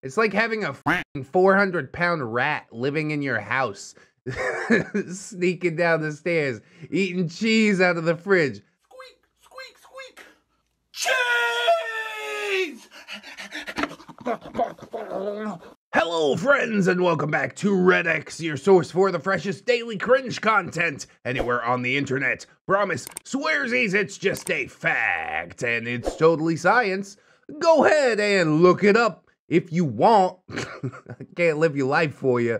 It's like having a 400-pound rat living in your house, sneaking down the stairs, eating cheese out of the fridge. Squeak, squeak, squeak. Cheese! Hello, friends, and welcome back to Red X, your source for the freshest daily cringe content anywhere on the internet. Promise, swearsies, it's just a fact, and it's totally science. Go ahead and look it up if you want. I can't live your life for you.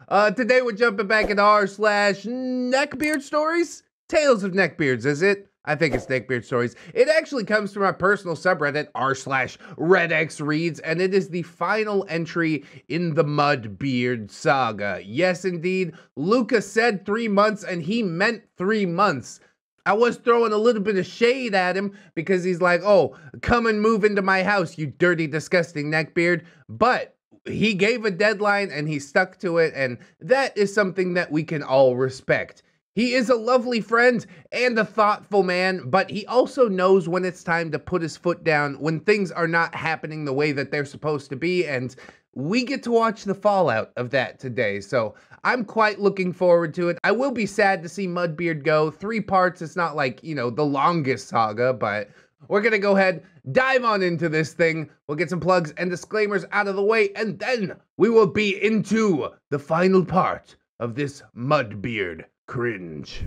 Today we're jumping back into r/neckbeard stories. Tales of Neckbeards, is it? I think it's Neckbeard Stories. It actually comes from my personal subreddit, r/RedXReads, and it is the final entry in the Mudbeard saga. Yes, indeed, Luca said 3 months, and he meant 3 months. I was throwing a little bit of shade at him because he's like, oh, come and move into my house, you dirty, disgusting neckbeard. But he gave a deadline and he stuck to it, and that is something that we can all respect. He is a lovely friend and a thoughtful man, but he also knows when it's time to put his foot down when things are not happening the way that they're supposed to be, and we get to watch the fallout of that today, so I'm quite looking forward to it. I will be sad to see Mudbeard go. 3 parts, it's not like, you know, the longest saga, but we're gonna go ahead, dive on into this thing. We'll get some plugs and disclaimers out of the way, and then we will be into the final part of this Mudbeard cringe.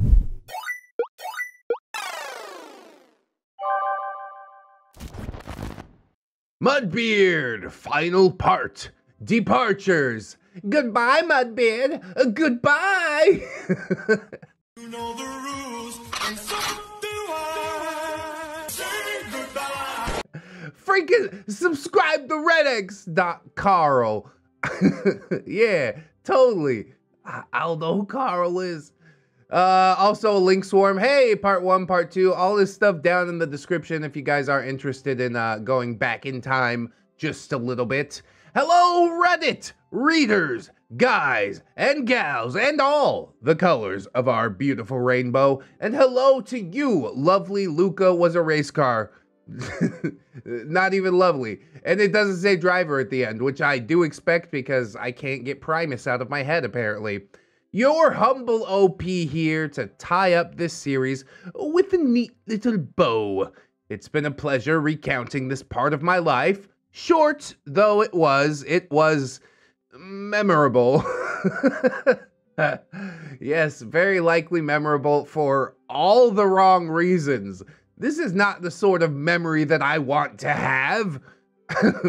Mudbeard, final part. Departures. Goodbye, Mudbeard. Goodbye. You know the rules, and so do I. Say goodbye. Freaking subscribe to redx.carl. Yeah, totally. I'll know who Carl is. Also, Link Swarm. Hey, part 1, part 2, all this stuff down in the description if you guys are interested in going back in time just a little bit. Hello, Reddit readers, guys and gals, and all the colors of our beautiful rainbow. And hello to you, lovely Luca was a race car. Not even lovely. And it doesn't say driver at the end, which I do expect because I can't get Primus out of my head, apparently. Your humble OP here to tie up this series with a neat little bow. It's been a pleasure recounting this part of my life. Short though it was memorable. Yes, very likely memorable for all the wrong reasons. This is not the sort of memory that I want to have.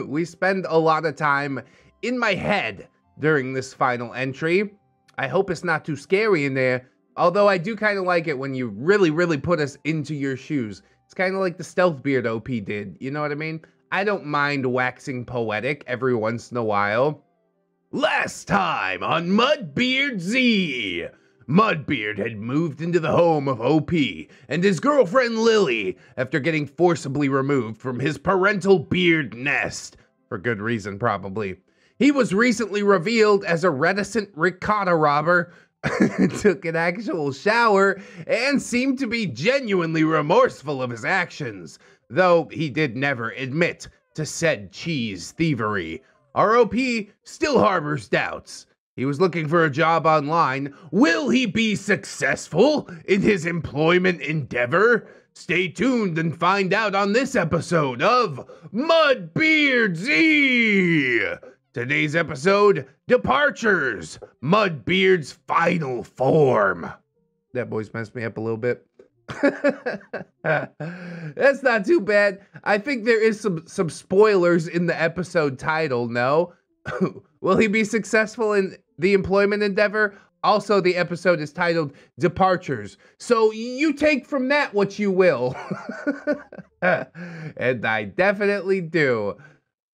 We spend a lot of time in my head during this final entry. I hope it's not too scary in there, although I do kind of like it when you really put us into your shoes. It's kind of like the Stealthbeard OP did, you know what I mean? I don't mind waxing poetic every once in a while. Last time on Mudbeard Z, Mudbeard had moved into the home of OP and his girlfriend Lily after getting forcibly removed from his parental beard nest. For good reason, probably. He was recently revealed as a reticent ricotta robber, took an actual shower, and seemed to be genuinely remorseful of his actions, though he did never admit to said cheese thievery. ROP still harbors doubts. He was looking for a job online. Will he be successful in his employment endeavor? Stay tuned and find out on this episode of Mudbeard Z! Today's episode, Departures, Mudbeard's final form. That voice messed me up a little bit. That's not too bad. I think there is some spoilers in the episode title, no? Will he be successful in the employment endeavor? Also, the episode is titled Departures, so you take from that what you will. And I definitely do.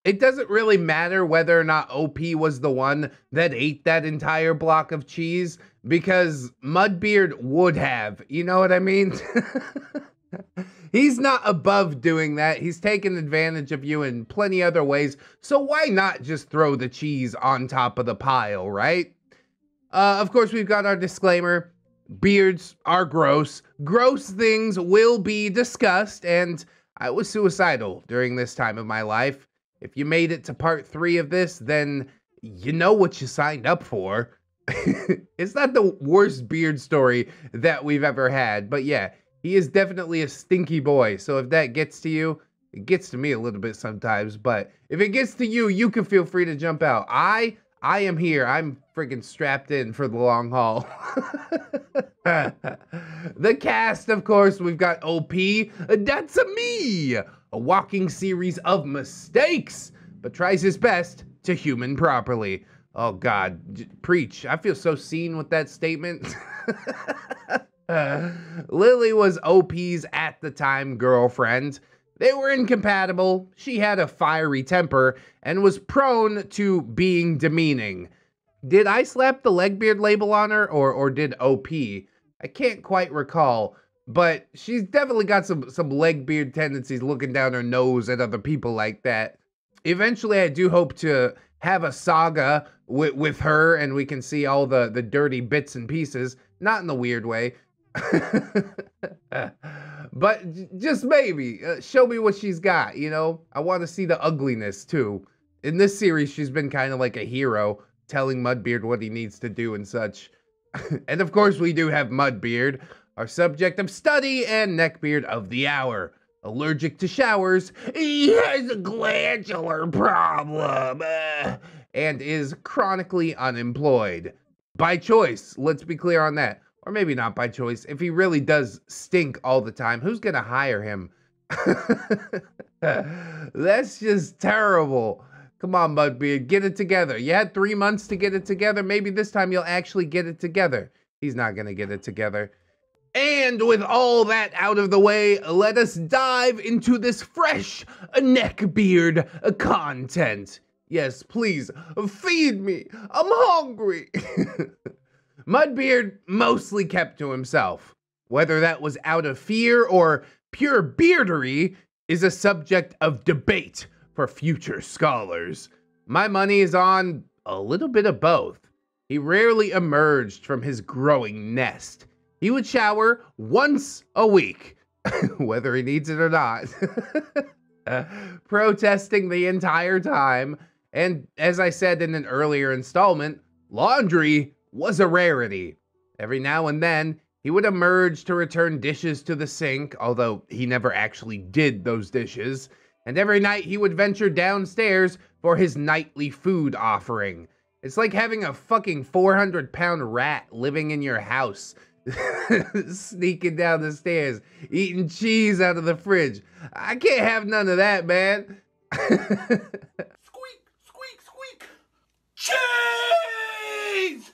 It doesn't really matter whether or not OP was the one that ate that entire block of cheese, because Mudbeard would have, you know what I mean? He's not above doing that. He's taken advantage of you in plenty other ways, so why not just throw the cheese on top of the pile, right? Of course, we've got our disclaimer. Beards are gross. Gross things will be discussed, and I was suicidal during this time of my life. If you made it to part 3 of this, then you know what you signed up for. It's not the worst beard story that we've ever had, but yeah, he is definitely a stinky boy. So if that gets to you, it gets to me a little bit sometimes, but if it gets to you, you can feel free to jump out. I am here. I'm freaking strapped in for the long haul. The cast, of course, we've got OP, that's me, a walking series of mistakes, but tries his best to human properly. Oh God, preach. I feel so seen with that statement. Lily was OP's at the time girlfriend. They were incompatible. She had a fiery temper and was prone to being demeaning. Did I slap the Legbeard label on her or did OP? I can't quite recall, but she's definitely got some Legbeard tendencies, looking down her nose at other people like that. Eventually, I do hope to have a saga with her and we can see all the dirty bits and pieces, not in the weird way. But just maybe, show me what she's got, you know? I want to see the ugliness, too. In this series, she's been kind of like a hero, telling Mudbeard what he needs to do and such. And of course, we do have Mudbeard, our subject of study and neckbeard of the hour. Allergic to showers, he has a glandular problem, and is chronically unemployed. By choice, let's be clear on that. Or maybe not by choice. If he really does stink all the time, who's gonna hire him? That's just terrible. Come on, Mudbeard, get it together. You had 3 months to get it together. Maybe this time you'll actually get it together. He's not gonna get it together. And with all that out of the way, let us dive into this fresh neckbeard content. Yes, please, feed me. I'm hungry. Mudbeard mostly kept to himself. Whether that was out of fear or pure beardery is a subject of debate for future scholars. My money is on a little bit of both. He rarely emerged from his growing nest. He would shower once a week, whether he needs it or not, protesting the entire time. And as I said in an earlier installment, laundry was a rarity. Every now and then, he would emerge to return dishes to the sink, although he never actually did those dishes. And every night he would venture downstairs for his nightly food offering. It's like having a fucking 400-pound rat living in your house, sneaking down the stairs, eating cheese out of the fridge. I can't have none of that, man. Squeak, squeak, squeak. Cheese!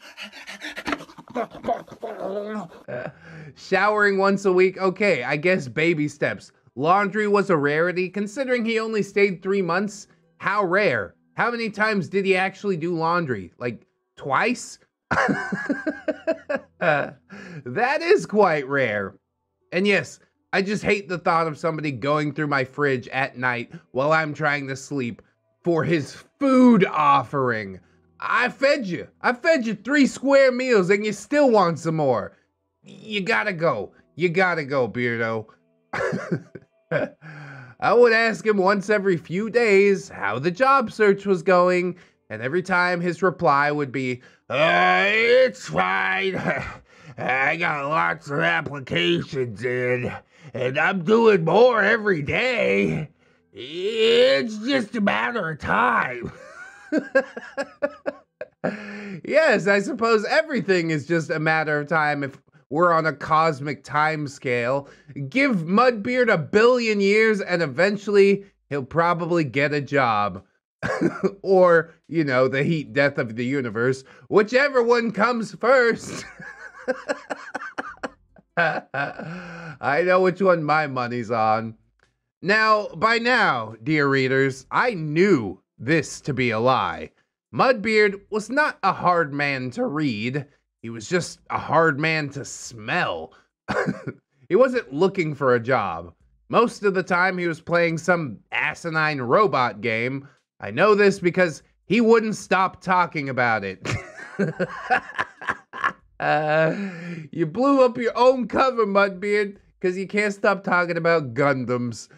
Showering once a week, okay, I guess baby steps. Laundry was a rarity, considering he only stayed 3 months. How rare? How many times did he actually do laundry? Like, twice? That is quite rare. And yes, I just hate the thought of somebody going through my fridge at night while I'm trying to sleep for his food offering. I fed you 3 square meals and you still want some more. You gotta go. You gotta go, Beardo. I would ask him once every few days how the job search was going, and every time his reply would be, it's fine. I got lots of applications in, and I'm doing more every day. It's just a matter of time. Yes, I suppose everything is just a matter of time if we're on a cosmic time scale. Give Mudbeard 1 billion years and eventually he'll probably get a job. Or, you know, the heat death of the universe. Whichever one comes first. I know which one my money's on. Now, by now, dear readers, I knew this to be a lie. Mudbeard was not a hard man to read. He was just a hard man to smell. He wasn't looking for a job. Most of the time, he was playing some asinine robot game. I know this because he wouldn't stop talking about it. You blew up your own cover, Mudbeard, because you can't stop talking about Gundams.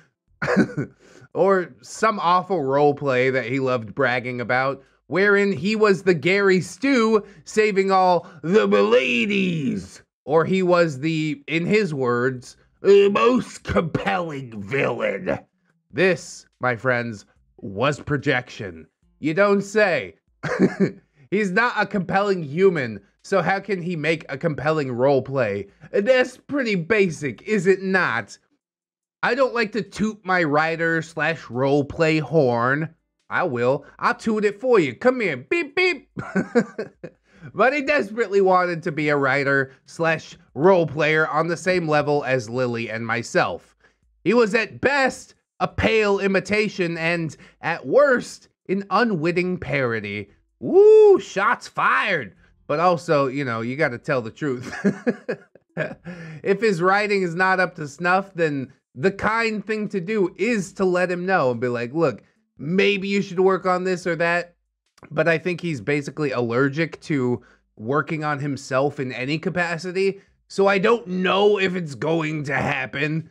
or some awful roleplay that he loved bragging about, wherein he was the Gary Stu saving all the ladies, or he was the, in his words, most compelling villain. This, my friends, was projection. You don't say. He's not a compelling human, so how can he make a compelling roleplay? That's pretty basic, is it not? I don't like to toot my writer / roleplay horn. I will. I'll toot it for you. Come here. Beep, beep. But he desperately wanted to be a writer / roleplayer on the same level as Lily and myself. He was at best a pale imitation and, at worst, an unwitting parody. Woo, shots fired. But also, you know, you gotta tell the truth. If his writing is not up to snuff, then the kind thing to do is to let him know and be like, look, maybe you should work on this or that. But I think he's basically allergic to working on himself in any capacity. So I don't know if it's going to happen.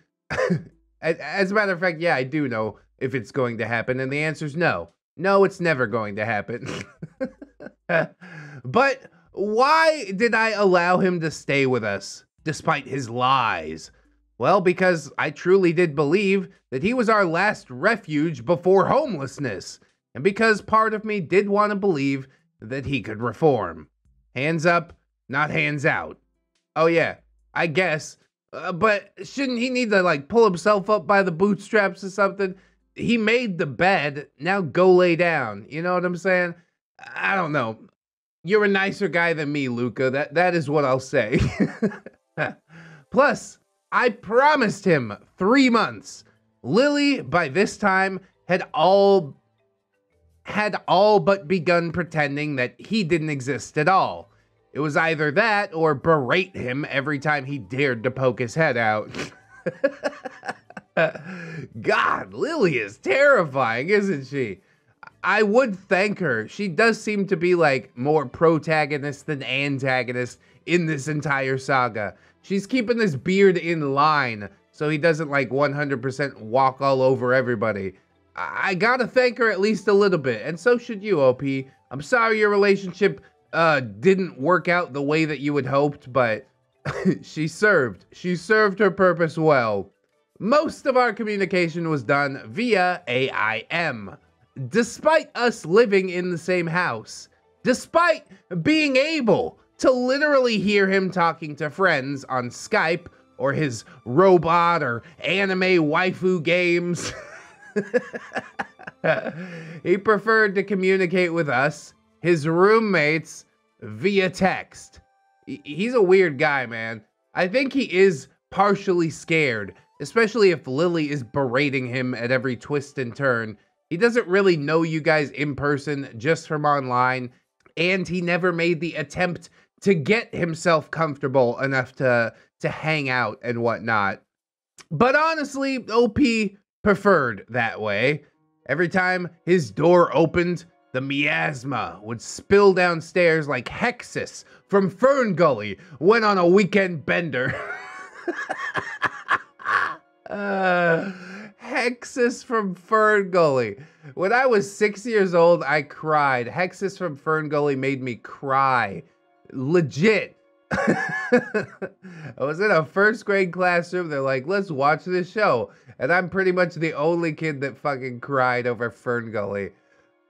As a matter of fact, yeah, I do know if it's going to happen. And the answer is no. No, it's never going to happen. But why did I allow him to stay with us, despite his lies? Well, because I truly did believe that he was our last refuge before homelessness, and because part of me did want to believe that he could reform. Hands up, not hands out. Oh yeah, I guess, but shouldn't he need to like pull himself up by the bootstraps or something? He made the bed, now go lay down. You know what I'm saying? I don't know. You're a nicer guy than me, Luca. That is what I'll say. Plus, I promised him 3 months. Lily, by this time, had all but begun pretending that he didn't exist at all. It was either that or berate him every time he dared to poke his head out. God, Lily is terrifying, isn't she? I would thank her. She does seem to be like more protagonist than antagonist in this entire saga. She's keeping this beard in line so he doesn't like 100% walk all over everybody. I gotta thank her at least a little bit, and so should you, OP. I'm sorry your relationship didn't work out the way that you had hoped, but she served her purpose well. Most of our communication was done via AIM. Despite us living in the same house, despite being able to literally hear him talking to friends on Skype or his robot or anime waifu games, he preferred to communicate with us, his roommates, via text. He's a weird guy, man. I think he is partially scared, especially if Lily is berating him at every twist and turn. He doesn't really know you guys in person, just from online, and he never made the attempt to get himself comfortable enough to hang out and whatnot. But honestly, OP preferred that way. Every time his door opened, the miasma would spill downstairs like Hexus from Fern Gully went on a weekend bender. Hexus from Fern Gully. When I was 6 years old, I cried. Hexus from Fern Gully made me cry. Legit. I was in a first grade classroom. They're like, let's watch this show. And I'm pretty much the only kid that fucking cried over Fern Gully.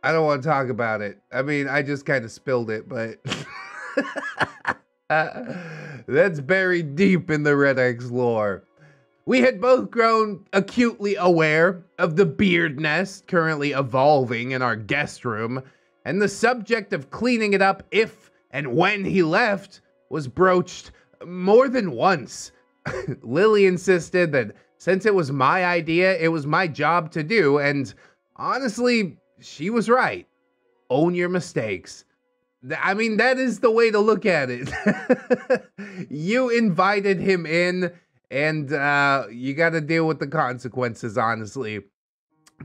I don't want to talk about it. I mean, I just kind of spilled it, but that's buried deep in the Red X lore. We had both grown acutely aware of the beard nest currently evolving in our guest room, and the subject of cleaning it up if and when he left was broached more than once. Lily insisted that since it was my idea, it was my job to do, and honestly, she was right. Own your mistakes. I mean, that is the way to look at it. You invited him in, and you got to deal with the consequences, honestly.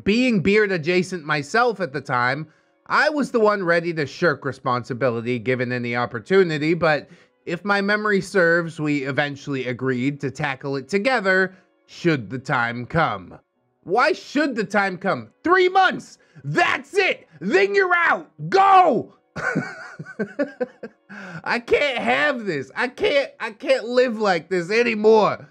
Being beard adjacent myself at the time, I was the one ready to shirk responsibility given any opportunity, but if my memory serves, we eventually agreed to tackle it together should the time come. Why should the time come? 3 months! That's it! Then you're out! Go! I can't have this. I can't live like this anymore.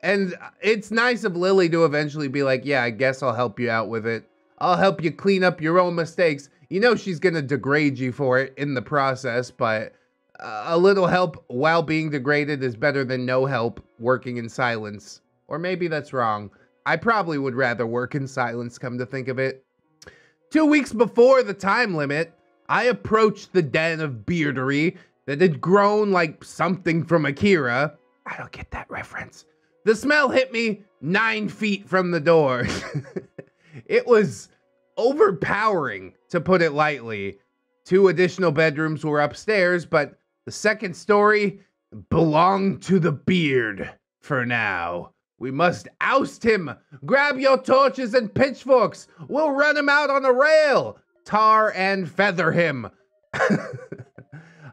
And it's nice of Lily to eventually be like, yeah, I guess I'll help you out with it. I'll help you clean up your own mistakes. You know she's gonna degrade you for it in the process, but a little help while being degraded is better than no help working in silence. Or maybe that's wrong. I probably would rather work in silence, come to think of it. 2 weeks before the time limit, I approached the den of beardery that had grown like something from Akira. I don't get that reference. The smell hit me 9 feet from the door. It was overpowering, to put it lightly. 2 additional bedrooms were upstairs, but the second story belonged to the beard for now. We must oust him. Grab your torches and pitchforks. We'll run him out on a rail. Tar and feather him.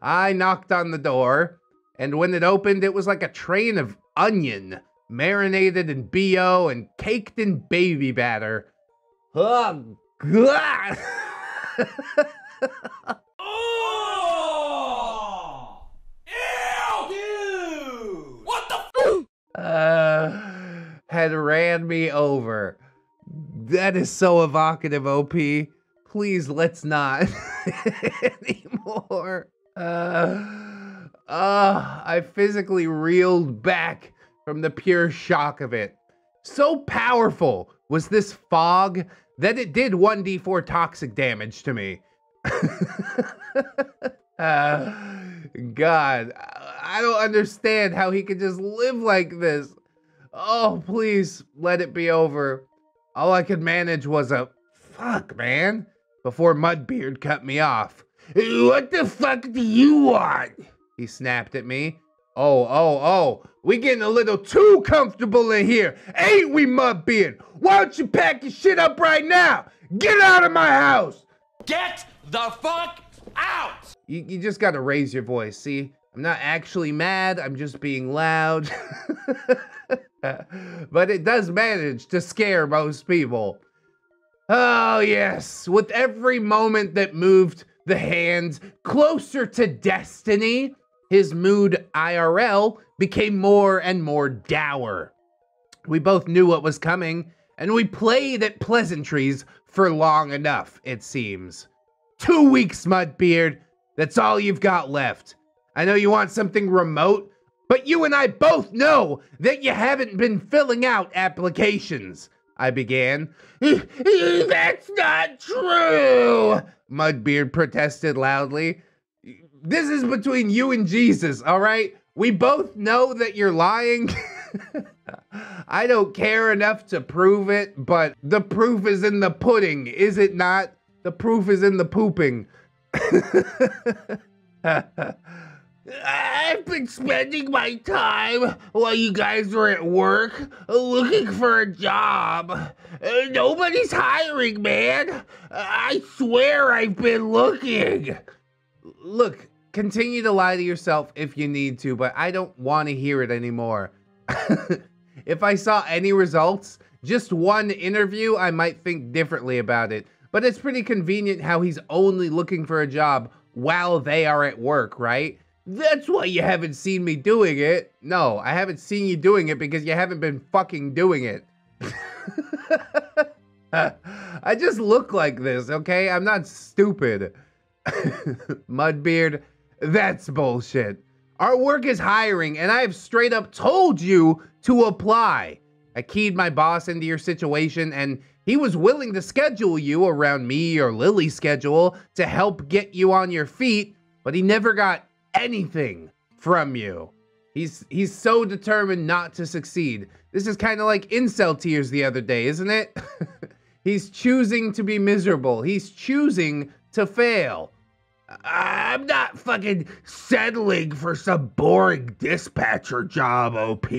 I knocked on the door, and when it opened, it was like a train of onion, marinated in BO and caked in baby batter. Oh, God. Oh! Ew! Dude! What the Had ran me over. That is so evocative, OP. Please, let's not anymore. I physically reeled back from the pure shock of it. So powerful was this fog that it did 1d4 toxic damage to me. God, I don't understand how he could just live like this. Oh, please, let it be over. All I could manage was a fuck, man, before Mudbeard cut me off. What the fuck do you want? He snapped at me. Oh, we getting a little too comfortable in here, ain't we, Mudbeard? Why don't you pack your shit up right now? Get out of my house! Get the fuck out! You just gotta raise your voice, see? I'm not actually mad, I'm just being loud. But it does manage to scare most people. Oh yes, with every moment that moved the hand closer to destiny, his mood IRL became more and more dour. We both knew what was coming, and we played at pleasantries for long enough, it seems. 2 weeks, Mudbeard. That's all you've got left. I know you want something remote, but you and I both know that you haven't been filling out applications, I began. That's not true, Mudbeard protested loudly. This is between you and Jesus, all right? We both know that you're lying. I don't care enough to prove it, but the proof is in the pudding, is it not? The proof is in the pooping. I've been spending my time while you guys were at work looking for a job. Nobody's hiring, man. I swear I've been looking. Look, continue to lie to yourself if you need to, but I don't want to hear it anymore. If I saw any results, just one interview, I might think differently about it. But it's pretty convenient how he's only looking for a job while they are at work, right? That's why you haven't seen me doing it. No, I haven't seen you doing it because you haven't been fucking doing it. I just look like this, okay? I'm not stupid. Mudbeard, that's bullshit. Our work is hiring, and I have straight up told you to apply. I keyed my boss into your situation, and he was willing to schedule you around me or Lily's schedule to help get you on your feet, but he never got anything from you. He's so determined not to succeed. This is kind of like incel tears the other day, isn't it? He's choosing to be miserable. He's choosing to fail. I'm not fucking settling for some boring dispatcher job, OP.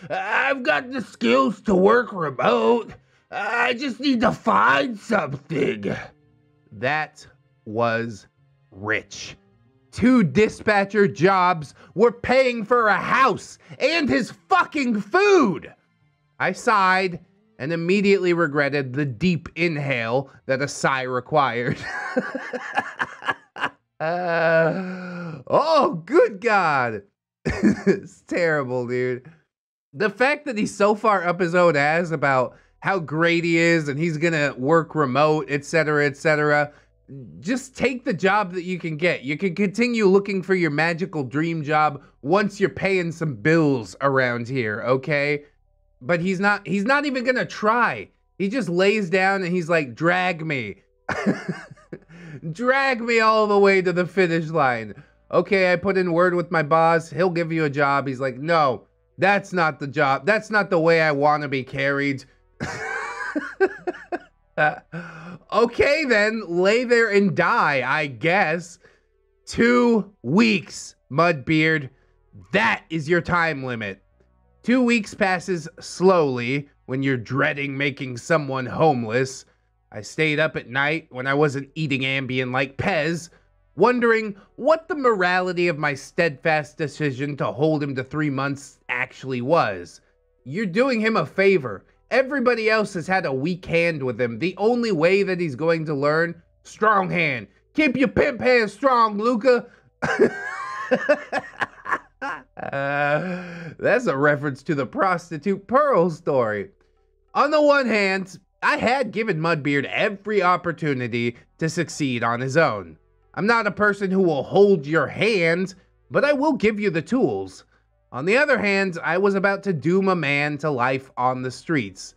I've got the skills to work remote. I just need to find something. That was rich. 2 dispatcher jobs were paying for a house and his fucking food. I sighed and immediately regretted the deep inhale that a sigh required. Oh, good God. It's terrible, dude. The fact that he's so far up his own ass about how great he is and he's gonna work remote, etc., etc. Just take the job that you can get. You can continue looking for your magical dream job once you're paying some bills around here, okay? But he's not even gonna try. He just lays down and he's like, drag me. Drag me all the way to the finish line. Okay, I put in word with my boss. He'll give you a job. He's like, no, that's not the job. That's not the way I want to be carried. Okay, then, lay there and die, I guess. 2 weeks, Mudbeard. That is your time limit. 2 weeks passes slowly when you're dreading making someone homeless. I stayed up at night when I wasn't eating Ambien like Pez, wondering what the morality of my steadfast decision to hold him to 3 months actually was. You're doing him a favor. Everybody else has had a weak hand with him. The only way that he's going to learn, strong hand. Keep your pimp hand strong, Luca. That's a reference to the prostitute Pearl story. On the one hand, I had given Mudbeard every opportunity to succeed on his own. I'm not a person who will hold your hand, but I will give you the tools. On the other hand, I was about to doom a man to life on the streets.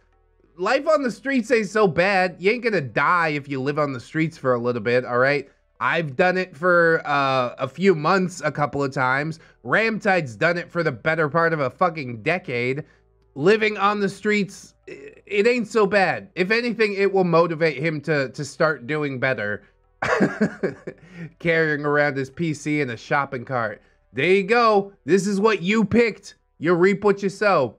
Life on the streets ain't so bad. You ain't gonna die if you live on the streets for a little bit, alright? I've done it for a few months a couple of times. Ramtide's done it for the better part of a fucking decade. Living on the streets, it ain't so bad. If anything, it will motivate him to start doing better. Carrying around his PC in a shopping cart. There you go. This is what you picked. You reap what you sow.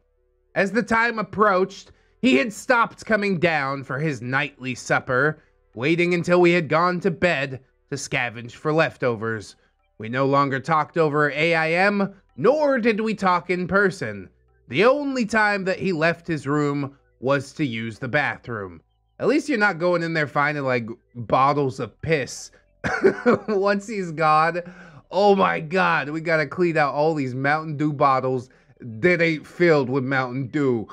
As the time approached, he had stopped coming down for his nightly supper, waiting until we had gone to bed to scavenge for leftovers. We no longer talked over AIM, nor did we talk in person. The only time that he left his room was to use the bathroom. At least you're not going in there finding like bottles of piss. Once he's gone, oh my God, we gotta clean out all these Mountain Dew bottles that ain't filled with Mountain Dew.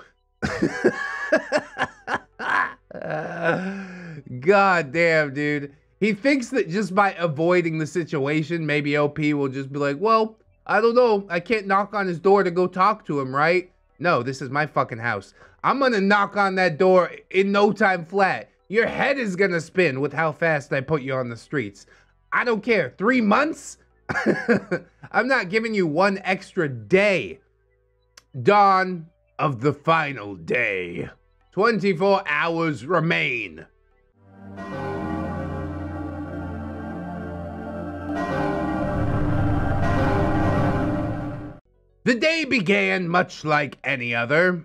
God damn, dude. He thinks that just by avoiding the situation, maybe OP will just be like, well, I don't know. I can't knock on his door to go talk to him, right? No, this is my fucking house. I'm gonna knock on that door in no time flat. Your head is gonna spin with how fast I put you on the streets. I don't care. 3 months? I'm not giving you 1 extra day. Dawn of the final day. 24 hours remain. The day began much like any other.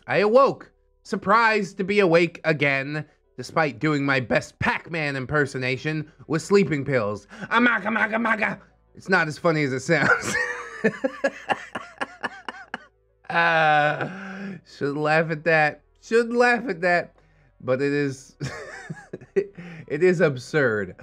I awoke, surprised to be awake again, despite doing my best Pac-Man impersonation with sleeping pills. Amaga, maga, maga. It's not as funny as it sounds. Shouldn't laugh at that. Shouldn't laugh at that. But it is... it is absurd.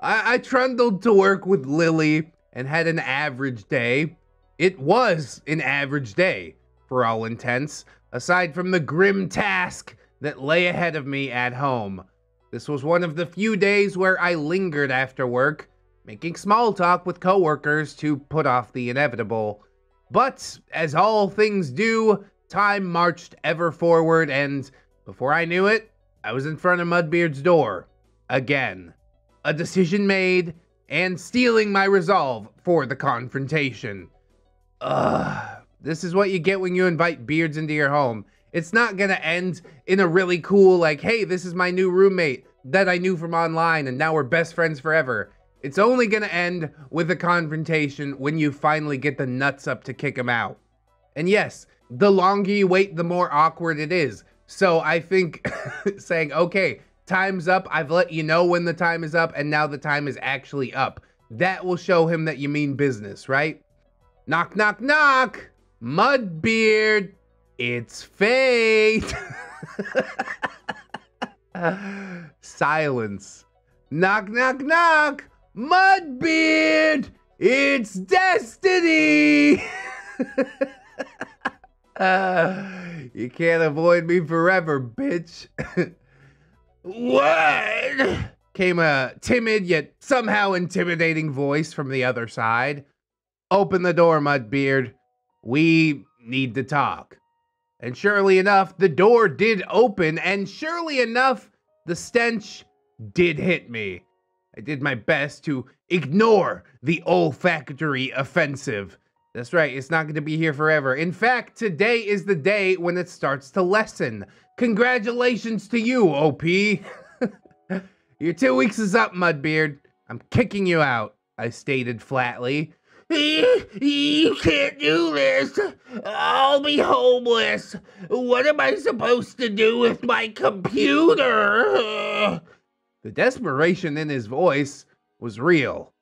I trundled to work with Lily and had an average day. It was an average day, for all intents, aside from the grim task that lay ahead of me at home. This was one of the few days where I lingered after work, making small talk with coworkers to put off the inevitable. But, as all things do, time marched ever forward, and before I knew it, I was in front of Mudbeard's door. Again. A decision made, and stealing my resolve for the confrontation. This is what you get when you invite beards into your home. It's not gonna end in a really cool, like, hey, this is my new roommate that I knew from online and now we're best friends forever. It's only gonna end with a confrontation when you finally get the nuts up to kick him out. And yes, the longer you wait, the more awkward it is. So I think saying, okay, time's up, I've let you know when the time is up, and now the time is actually up. That will show him that you mean business, right? Knock, knock, knock! Mudbeard, it's fate! Silence. Knock, knock, knock. Mudbeard, it's Destiny. You can't avoid me forever, bitch. What? Came a timid yet somehow intimidating voice from the other side. Open the door, Mudbeard. We need to talk. And surely enough, the door did open, and surely enough, the stench did hit me. I did my best to ignore the olfactory offensive. That's right, it's not going to be here forever. In fact, today is the day when it starts to lessen. Congratulations to you, OP. Your 2 weeks is up, Mudbeard. I'm kicking you out, I stated flatly. You can't do this. I'll be homeless. What am I supposed to do with my computer? The desperation in his voice was real.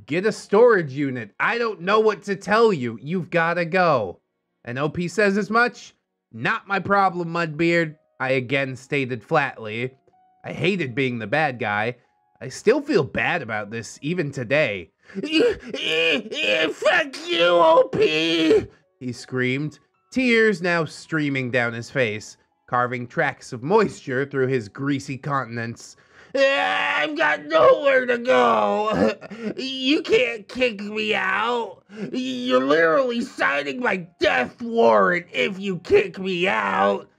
Get a storage unit. I don't know what to tell you. You've got to go. And OP says as much? Not my problem, Mudbeard, I again stated flatly. I hated being the bad guy. I still feel bad about this even today. Fuck you, OP! He screamed, tears now streaming down his face, carving tracks of moisture through his greasy countenance. I've got nowhere to go. You can't kick me out. You're literally signing my death warrant if you kick me out.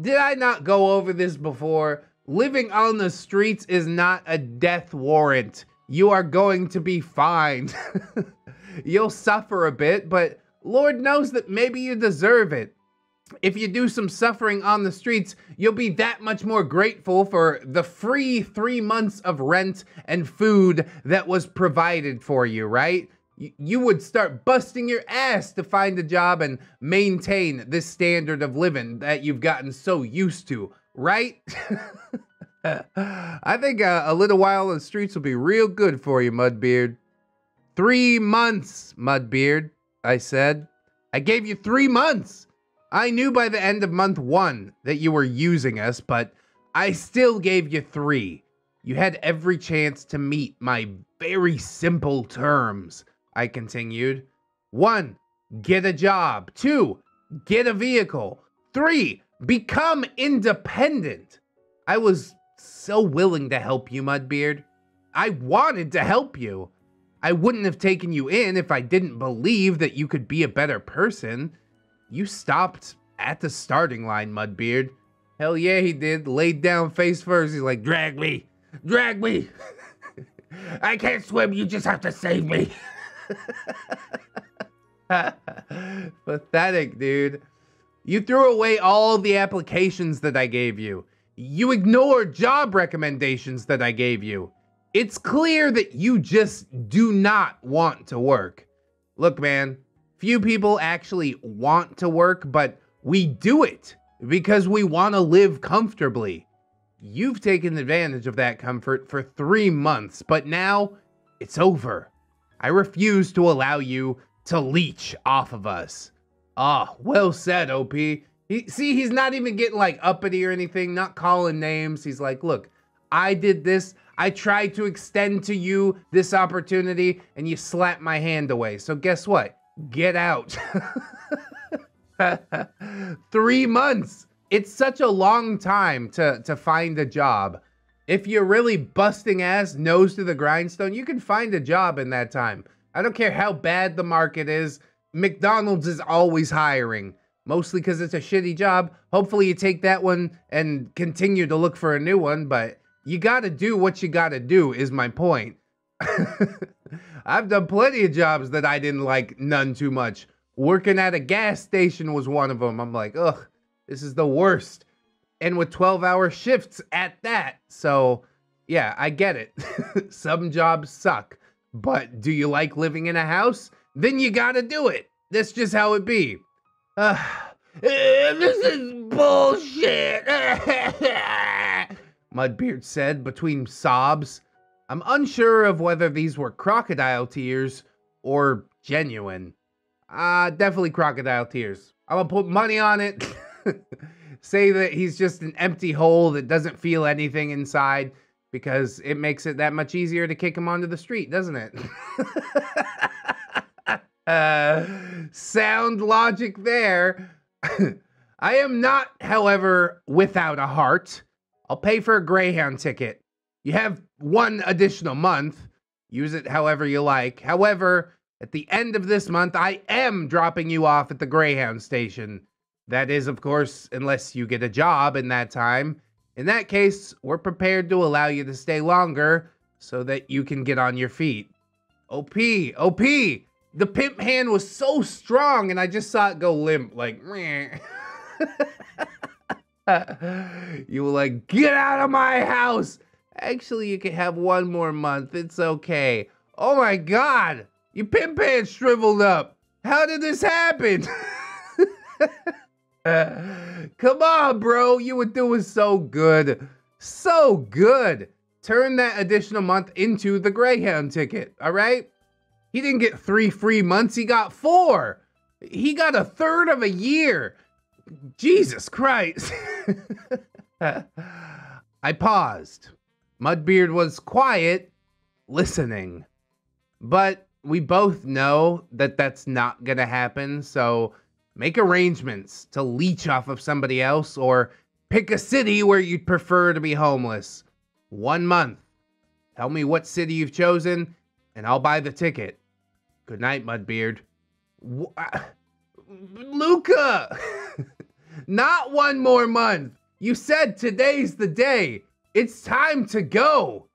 Did I not go over this before? Living on the streets is not a death warrant. You are going to be fine. You'll suffer a bit, but Lord knows that maybe you deserve it. If you do some suffering on the streets, you'll be that much more grateful for the free 3 months of rent and food that was provided for you, right? You would start busting your ass to find a job and maintain this standard of living that you've gotten so used to, right? I think a little while on the streets will be real good for you, Mudbeard. 3 months, Mudbeard, I said. I gave you 3 months. I knew by the end of month 1 that you were using us, but I still gave you 3. You had every chance to meet my very simple terms, I continued. 1, get a job. 2, get a vehicle. 3, become independent. I was so willing to help you, Mudbeard. I wanted to help you. I wouldn't have taken you in if I didn't believe that you could be a better person. You stopped at the starting line, Mudbeard. Hell yeah, he did. Laid down face first. He's like, drag me. Drag me. I can't swim. You just have to save me. Pathetic, dude. You threw away all the applications that I gave you. You ignored job recommendations that I gave you. It's clear that you just do not want to work. Look, man, few people actually want to work, but we do it because we want to live comfortably. You've taken advantage of that comfort for 3 months, but now it's over. I refuse to allow you to leech off of us. Ah, well said, OP. He's not even getting like uppity or anything, not calling names. He's like, look, I did this. I tried to extend to you this opportunity and you slapped my hand away. So guess what? Get out. 3 months. It's such a long time to find a job. If you're really busting ass, nose to the grindstone, you can find a job in that time. I don't care how bad the market is. McDonald's is always hiring. Mostly because it's a shitty job. Hopefully you take that one and continue to look for a new one, but you gotta do what you gotta do is my point. I've done plenty of jobs that I didn't like none too much. Working at a gas station was one of them. I'm like, ugh, this is the worst. And with 12-hour shifts at that. So, yeah, I get it. Some jobs suck. But do you like living in a house? Then you gotta do it. That's just how it be. This is bullshit. Mudbeard said between sobs. I'm unsure of whether these were crocodile tears or genuine. Definitely crocodile tears. I'm gonna put money on it. say that he's just an empty hole that doesn't feel anything inside, because it makes it that much easier to kick him onto the street, doesn't it? Sound logic there. I am not, however, without a heart. I'll pay for a Greyhound ticket. You have 1 additional month. Use it however you like. However, at the end of this month, I am dropping you off at the Greyhound station. That is, of course, unless you get a job in that time. In that case, we're prepared to allow you to stay longer so that you can get on your feet. OP, the pimp hand was so strong and I just saw it go limp, like, meh. You were like, get out of my house. Actually, you can have 1 more month. It's okay. Oh my God, your pimp hand shriveled up. How did this happen? Come on, bro. You were doing so good. So good. Turn that additional month into the Greyhound ticket, all right? He didn't get 3 free months. He got 4. He got a third of a year. Jesus Christ. I paused. Mudbeard was quiet, listening. But we both know that that's not gonna happen, so make arrangements to leech off of somebody else or pick a city where you'd prefer to be homeless. 1 month. Tell me what city you've chosen, and I'll buy the ticket. Good night, Mudbeard. Luca! Not 1 more month. You said today's the day. It's time to go.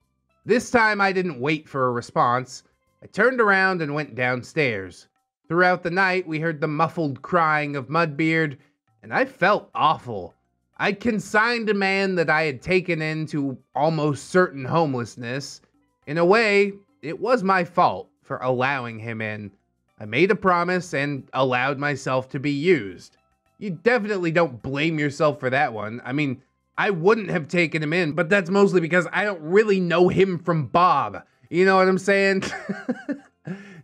This time I didn't wait for a response. I turned around and went downstairs. Throughout the night, we heard the muffled crying of Mudbeard, and I felt awful. I'd consigned a man that I had taken into almost certain homelessness. In a way, it was my fault for allowing him in. I made a promise and allowed myself to be used. You definitely don't blame yourself for that one. I mean, I wouldn't have taken him in, but that's mostly because I don't really know him from Bob. You know what I'm saying?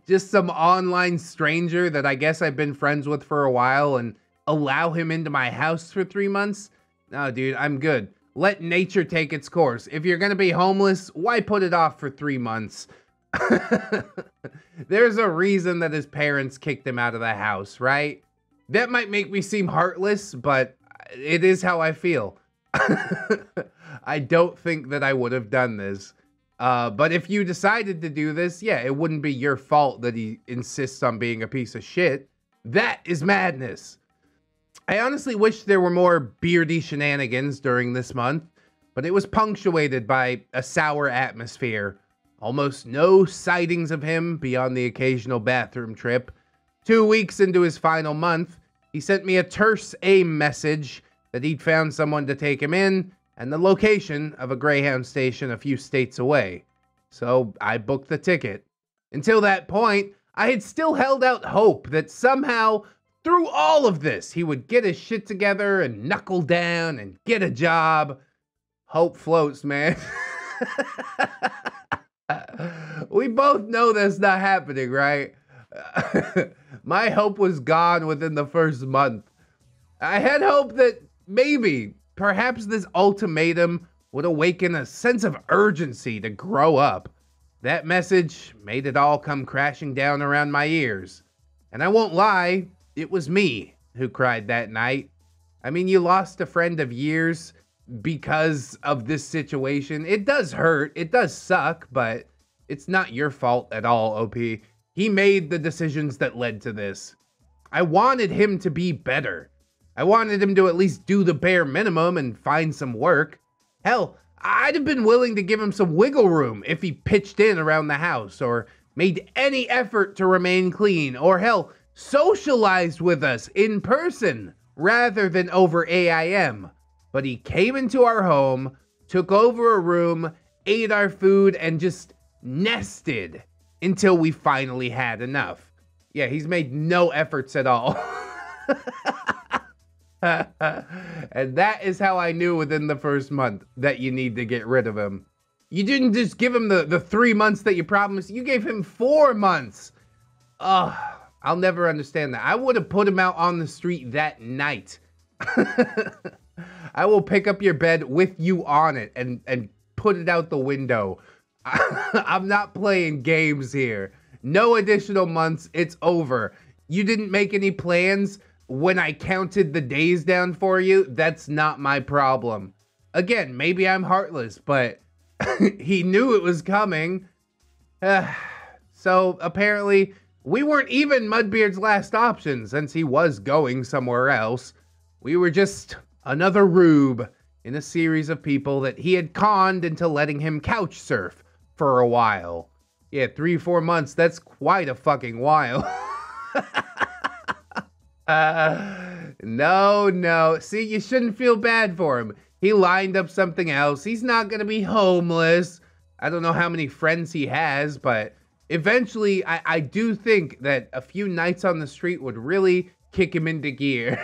Just some online stranger that I guess I've been friends with for a while and allow him into my house for 3 months? No, dude, I'm good. Let nature take its course. If you're gonna be homeless, why put it off for 3 months? There's a reason that his parents kicked him out of the house, right? That might make me seem heartless, but it is how I feel. I don't think that I would have done this. But if you decided to do this, yeah, it wouldn't be your fault that he insists on being a piece of shit. That is madness. I honestly wish there were more beardy shenanigans during this month, but it was punctuated by a sour atmosphere. Almost no sightings of him beyond the occasional bathroom trip. 2 weeks into his final month, he sent me a terse AIM message that he'd found someone to take him in and the location of a Greyhound station a few states away. So I booked the ticket. Until that point, I had still held out hope that somehow, through all of this, he would get his shit together and knuckle down and get a job. Hope floats, man. We both know that's not happening, right? My hope was gone within the first month. I had hope that maybe, perhaps this ultimatum would awaken a sense of urgency to grow up. That message made it all come crashing down around my ears. And I won't lie, it was me who cried that night. I mean, you lost a friend of years because of this situation. It does hurt, it does suck, but it's not your fault at all, OP. He made the decisions that led to this. I wanted him to be better. I wanted him to at least do the bare minimum and find some work. Hell, I'd have been willing to give him some wiggle room if he pitched in around the house or made any effort to remain clean, or hell, socialized with us in person rather than over AIM. But he came into our home, took over a room, ate our food, and just nested until we finally had enough. Yeah, he's made no efforts at all. And that is how I knew within the first month that you need to get rid of him. You didn't just give him the 3 months that you promised. You gave him 4 months. Ugh, I'll never understand that. I would have put him out on the street that night. I will pick up your bed with you on it and put it out the window. I'm not playing games here. No additional months. It's over. You didn't make any plans when I counted the days down for you. That's not my problem. Again, maybe I'm heartless, but he knew it was coming. So apparently we weren't even Mudbeard's last option since he was going somewhere else. We were just another rube in a series of people that he had conned into letting him couch surf for a while. Yeah, 3-4 months, that's quite a fucking while. No. See, you shouldn't feel bad for him. He lined up something else. He's not gonna be homeless. I don't know how many friends he has, but eventually I do think that a few nights on the street would really kick him into gear.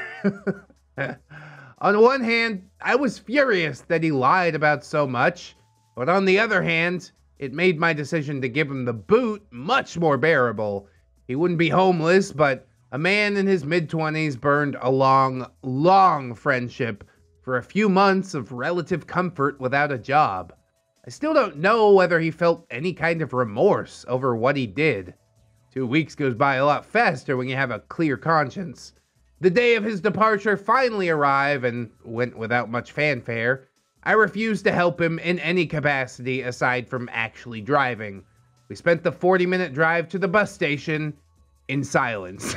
On one hand, I was furious that he lied about so much, but on the other hand, it made my decision to give him the boot much more bearable. He wouldn't be homeless, but a man in his mid-20s burned a long friendship for a few months of relative comfort without a job. I still don't know whether he felt any kind of remorse over what he did. 2 weeks goes by a lot faster when you have a clear conscience. The day of his departure finally arrived and went without much fanfare. I refused to help him in any capacity aside from actually driving. We spent the 40-minute drive to the bus station in silence.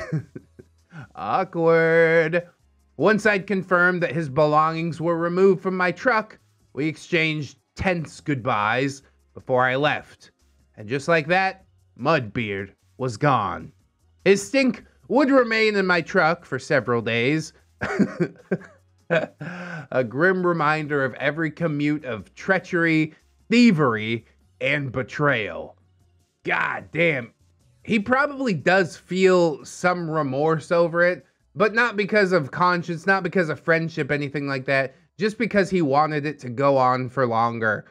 Awkward. Once I'd confirmed that his belongings were removed from my truck, we exchanged tense goodbyes before I left. And just like that, Mudbeard was gone. His stink would remain in my truck for several days. A grim reminder of every commute of treachery, thievery, and betrayal. God damn. He probably does feel some remorse over it, but not because of conscience, not because of friendship, anything like that. Just because he wanted it to go on for longer.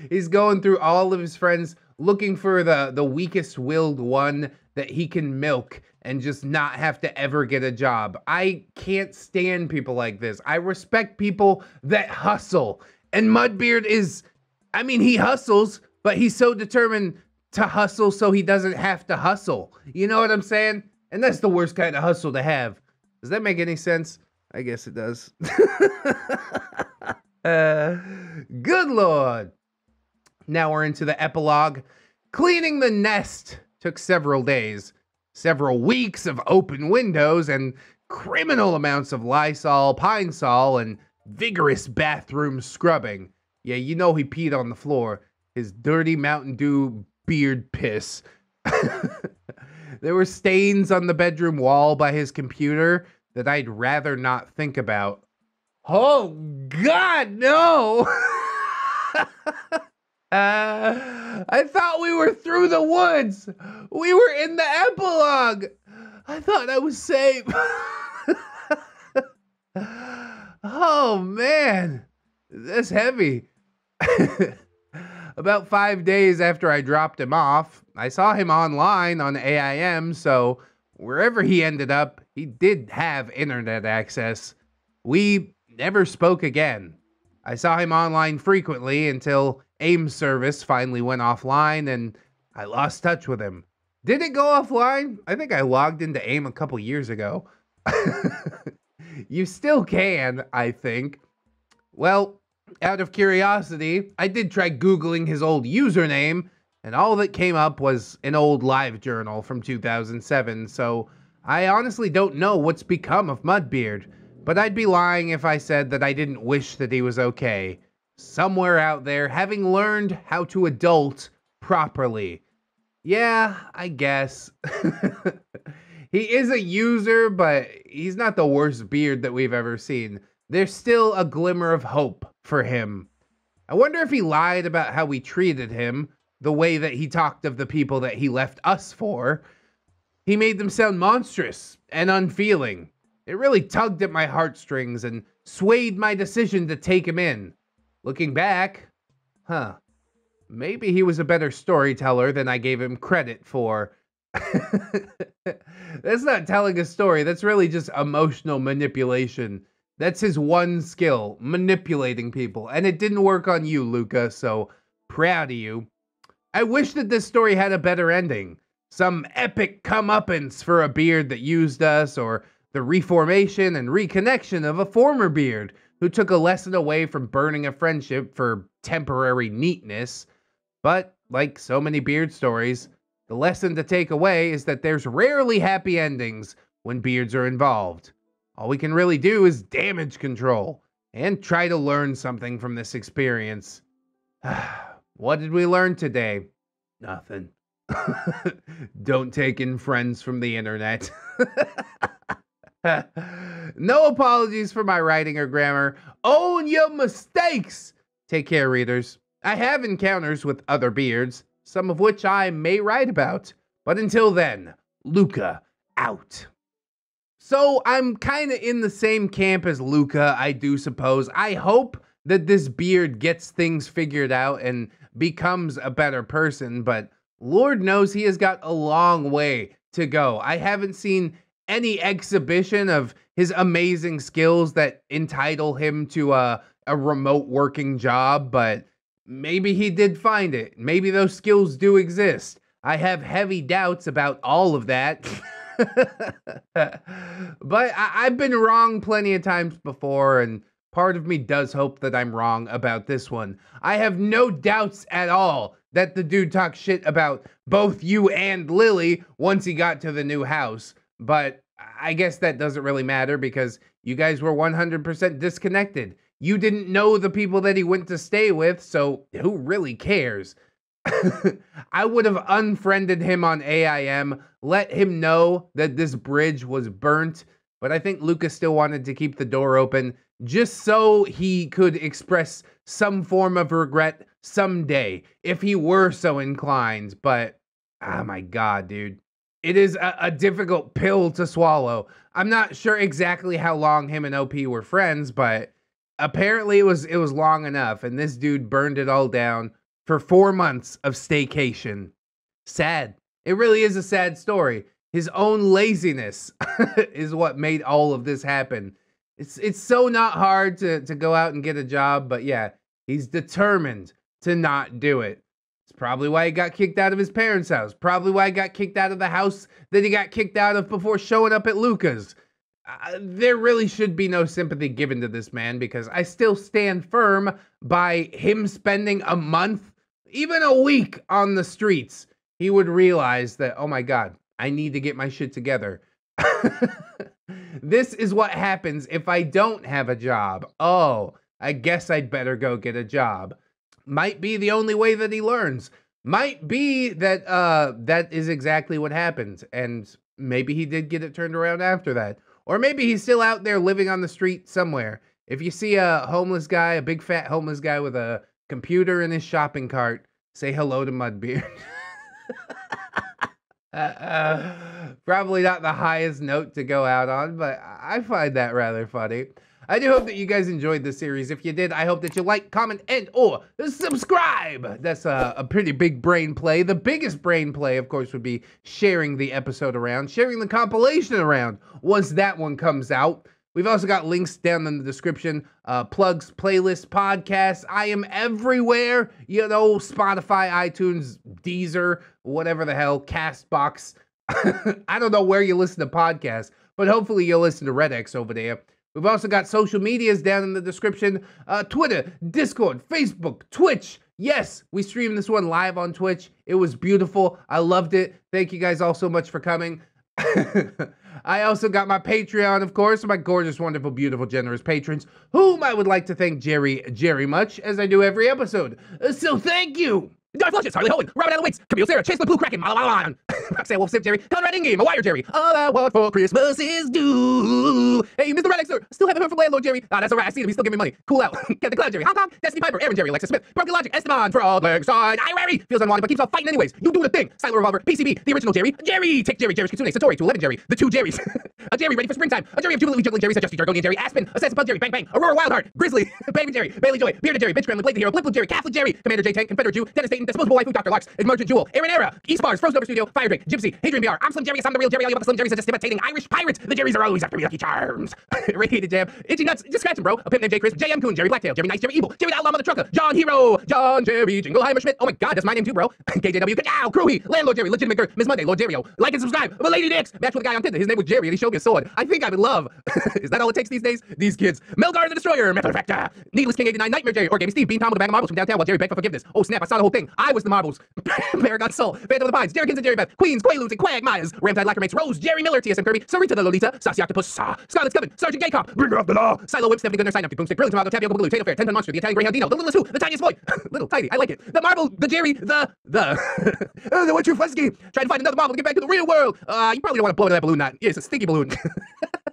He's going through all of his friends, looking for the weakest-willed one that he can milk and just not have to ever get a job. I can't stand people like this. I respect people that hustle. And Mudbeard is, I mean, he hustles, but he's so determined to hustle so he doesn't have to hustle. You know what I'm saying? And that's the worst kind of hustle to have. Does that make any sense? I guess it does. Good Lord. Now we're into the epilogue. Cleaning the nest took several days, several weeks of open windows, and criminal amounts of Lysol, Pine Sol, and vigorous bathroom scrubbing. Yeah, you know he peed on the floor. His dirty Mountain Dew beard piss. There were stains on the bedroom wall by his computer that I'd rather not think about. Oh, God, no! I thought we were through the woods. We were in the epilogue. I thought I was safe. Oh, man. That's heavy. About 5 days after I dropped him off, I saw him online on AIM, so wherever he ended up, he did have internet access. We never spoke again. I saw him online frequently until AIM service finally went offline and I lost touch with him. Did it go offline? I think I logged into AIM a couple years ago. You still can, I think. Well, out of curiosity, I did try Googling his old username, and all that came up was an old LiveJournal from 2007, so I honestly don't know what's become of Mudbeard, but I'd be lying if I said that I didn't wish that he was okay. Somewhere out there, having learned how to adult properly. Yeah, I guess. He is a user, but he's not the worst beard that we've ever seen. There's still a glimmer of hope for him. I wonder if he lied about how we treated him, the way that he talked of the people that he left us for. He made them sound monstrous and unfeeling. It really tugged at my heartstrings and swayed my decision to take him in. Looking back, maybe he was a better storyteller than I gave him credit for. That's not telling a story. That's really just emotional manipulation. That's his one skill, manipulating people. And it didn't work on you, Luca, so proud of you. I wish that this story had a better ending. Some epic comeuppance for a beard that used us, or the reformation and reconnection of a former beard who took a lesson away from burning a friendship for temporary neatness. But, like so many beard stories, the lesson to take away is that there's rarely happy endings when beards are involved. All we can really do is damage control and try to learn something from this experience. What did we learn today? Nothing. Don't take in friends from the internet. No apologies for my writing or grammar. Own your mistakes! Take care, readers. I have encounters with other beards, some of which I may write about. But until then, Luca out. So I'm kind of in the same camp as Luca, I do suppose. I hope that this beard gets things figured out and becomes a better person, but Lord knows he has got a long way to go. I haven't seen any exhibition of his amazing skills that entitle him to a remote working job, but maybe he did find it. Maybe those skills do exist. I have heavy doubts about all of that. But I've been wrong plenty of times before, and part of me does hope that I'm wrong about this one. I have no doubts at all that the dude talked shit about both you and Lily once he got to the new house. But I guess that doesn't really matter because you guys were 100% disconnected. You didn't know the people that he went to stay with, so who really cares? I would have unfriended him on AIM, let him know that this bridge was burnt, but I think Lucas still wanted to keep the door open just so he could express some form of regret someday, if he were so inclined. But, oh my god, dude. It is a difficult pill to swallow. I'm not sure exactly how long him and OP were friends, but apparently it was long enough, and this dude burned it all down for 4 months of staycation. Sad. It really is a sad story. His own laziness is what made all of this happen. It's so not hard to go out and get a job, but yeah, he's determined to not do it. It's probably why he got kicked out of his parents' house. Probably why he got kicked out of the house that he got kicked out of before showing up at Luca's. There really should be no sympathy given to this man because I still stand firm by him spending a month, even a week on the streets. He would realize that, oh my god, I need to get my shit together. This is what happens if I don't have a job. Oh, I guess I'd better go get a job. Might be the only way that he learns. Might be that that is exactly what happened. And maybe he did get it turned around after that. Or maybe he's still out there living on the street somewhere. If you see a homeless guy, a big fat homeless guy with a computer in his shopping cart, say hello to Mudbeard. Probably not the highest note to go out on, but I find that rather funny. I do hope that you guys enjoyed this series. If you did, I hope that you like, comment, and or subscribe. That's a pretty big brain play. The biggest brain play, of course, would be sharing the episode around, sharing the compilation around once that one comes out. We've also got links down in the description, plugs, playlists, podcasts. I am everywhere, you know, Spotify, iTunes, Deezer, whatever the hell, CastBox. I don't know where you listen to podcasts, but hopefully you'll listen to RedX over there. We've also got social medias down in the description, Twitter, Discord, Facebook, Twitch. Yes, we streamed this one live on Twitch. It was beautiful. I loved it. Thank you guys all so much for coming. I also got my Patreon, of course, my gorgeous, wonderful, beautiful, generous patrons, whom I would like to thank Jerry much, as I do every episode. So thank you! Darth Flushes, Harley Hogan, Robert Allen Waits, Camille Sarah, Chase the Blue Kraken, Malawan, Roxanne Wolf-Sip Jerry, Conrad Ingame, a Wire Jerry, all I want for Christmas is due. Hey, Mr. Redexter, still haven't heard from Landlord Jerry. Ah, that's alright, I see him, he's still giving me money. Cool out. Captain Cloud Jerry, Hong Kong, Destiny Piper, Aaron Jerry, Alexa Smith, Broken Logic, Esteban, Frog Leg Side, Irary, feels unwanted but keeps on fighting anyways. You do the thing. Silent Revolver, PCB, the original Jerry, Take Jerry, Jerry's Kitsune, Satori, 211 Jerry, the two Jerrys, a Jerry ready for springtime, a Jerry of Jubilee Juggling Jerry, Justy Jargonian Jerry, Aspen, a Sassafras Jerry, Bang Bang, Aurora Wildheart, Grizzly, Baby Jerry, Bailey Joy, Bearded Jerry, Bitch Gremlin, Blake the Hero, Blip Jerry, Catholic Jerry, Commander J Tank, Confederate Jew, Dennis Dayton, Peyton, Disposable Life Food, Dr. Lux, Emergent Jewel, Aaron Era, East Bars, Frozen Over Studio, Fire Drake, Gypsy, Hadrian BR, I'm Slim Jerry, I'm the real Jerry, I'm the Slim Jerry's a imitating Irish pirate. The Jerrys are always after me, Lucky Charms. Radiated Jam, Itchy Nuts, just scratch him, bro. A pimp named J. Crisp, J.M. Coon, Jerry Blacktail, Jerry Nice, Jerry Evil, Jerry the Outlaw Mother Trucker, John Hero, John Jerry, Jingleheimer Schmidt. Oh my god, that's my name too, bro. KJW, Kajow, Crewhee, Landlord Jerry, Legitimate Girl, Miss Monday, Lord Jerry-O. Like and subscribe. I'm a Lady Dix. Match with a guy on Tinder. His name was Jerry and he showed me a sword. I think I'm in love. Is that all it takes these days? These kids. Melgar the Destroyer, Method Effector, Needless King 89, Nightmare Jerry, Origami Steve, Bean Tom with a bag of marbles from downtown while Jerry begged for forgiveness. Oh snap, I saw the whole thing. I was the marbles. Paragon Soul, Phantom of the Pines, Jerrykins and Jerry Beth, Queens, Quaaludes and Quagmires, Ramtide Lacramates, Rose, Jerry Miller, TSM Kirby, Sarita the Lolita, Sassy Octopus, Scarlet's Coven, Sergeant Gaycop, Bringer of the Law, Silo Whip, Stephanie Goodner, Sign Up, Boomstick, Brilliant Tomato, Tapioca Baloo, Tato Fair, 10 Ton Monster, the Italian Greyhound Dino, the Littlest Who, the Tiniest Boy, Little Tiny, I like it, the Marble, the Jerry, the One True Fusky, trying to find another marble to get back to the real world. You probably don't want to blow that balloon knot. Yeah, it's a stinky balloon.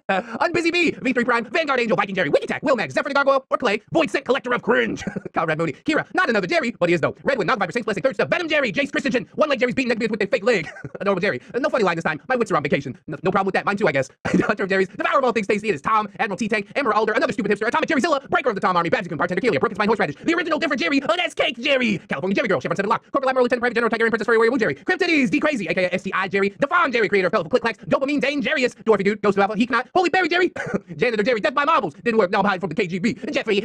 Unbusy Bee, V3 Prime, Vanguard Angel, Viking Jerry, Wiki Tech, Wilmax, Zephyr the Gargoyle, or Clay, Void Scent, Collector of Cringe, Conrad Mooney, Kira, not another Jerry, but he is though. Redwood, Nog Viper, Saints Plastic, Third Step, Venom Jerry, Jace Christensen, One Leg Jerry's beating neck with a fake leg. A normal Jerry. No funny line this time. My wits are on vacation. No problem with that. Mine too, I guess. Hunter of Jerry's, Devourer of all things tasty. It is Tom, Admiral T-Tank, Emerald Alder, another stupid hipster, Atomic Jerryzilla, Breaker of the Tom Army, Babsy Bartender Kelia, Broken Spine Horseradish, the original different Jerry, that's Cake Jerry, California Jerry Girl, Chevron 7 Lock, Corporal Admiral Lieutenant Private General Tiger and Princess Fairy Warrior Woo Jerry, Cryptides, D Crazy, aka STI Jerry, Defon Jerry, creator of Pellet Click Clacks, Dopamine Dane Jarius, Dwarfy Dude, Ghost of Alpha, Heek Not, Holy Berry Jerry, Janitor Jerry, Death by Marbles, didn't work, now I'm hiding from the KGB, Jeffrey,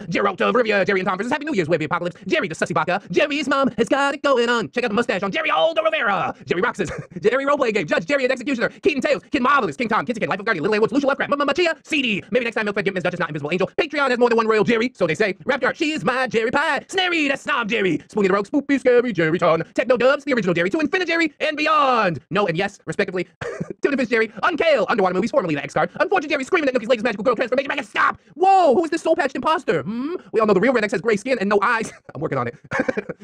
Geralt of Rivia, Jerry and Tom versus Happy New Year's, Webby Apocalypse, Jerry the Sussy Baka, Jerry's mom has got it going on, check out the mustache on Jerry Aldo Rivera, Jerry Roxas, Jerry Roleplay Game, Judge Jerry and Executioner, Keaton Tails, Kid Marvelous, King Tom, Kitsy Kid, Life of Guardian, Little A Woods, Lucia Lovecraft, Machia, CD, maybe next time Milkfed get Miss Duchess, not Invisible Angel, Patreon has more than one royal Jerry, so they say, Raptor, she is my Jerry Pie, Snary, that's Snob Jerry, Spooky the Rogue, Spoopy, Scary, Jerry Ton, Techno Dubs, the original Jerry, to Infinite Jerry, and beyond, no and yes, respectively, Tim the Fish Jerry, Unkale, Underwater Movies, formerly the X-Card, Unfortunate Jerry, screaming at Nookie's latest magical girl transformation, make it stop, whoa, who is this soul-patched imposter, We all know the real Red X has gray skin and no eyes, I'm working on it,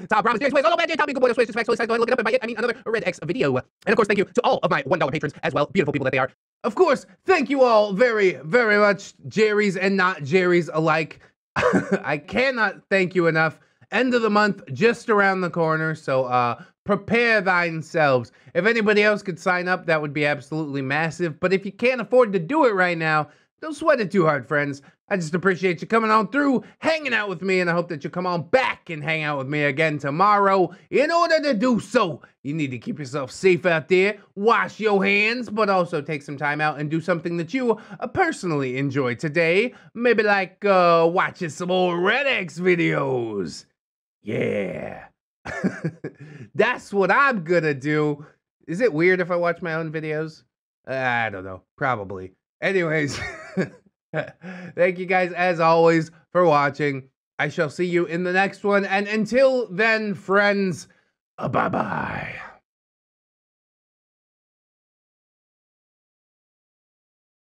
Tom Promise, Jerry Sways, all bad Jerry, Tom, good boy, no Sways, just facts, so go ahead and look it up and I mean another Red X video, and of course, thank you to all of my $1 patrons as well, beautiful people that they are. Of course, thank you all very, very much, Jerry's and not Jerry's alike. I cannot thank you enough. End of the month just around the corner, so prepare thine-selves. If anybody else could sign up, that would be absolutely massive. But if you can't afford to do it right now, don't sweat it too hard, friends. I just appreciate you coming on through, hanging out with me, and I hope that you come on back and hang out with me again tomorrow. In order to do so, you need to keep yourself safe out there, wash your hands, but also take some time out and do something that you personally enjoy today. Maybe like watching some more Red X videos. Yeah. That's what I'm gonna do. Is it weird if I watch my own videos? I don't know. Probably. Anyways, thank you guys, as always, for watching. I shall see you in the next one. And until then, friends, bye-bye.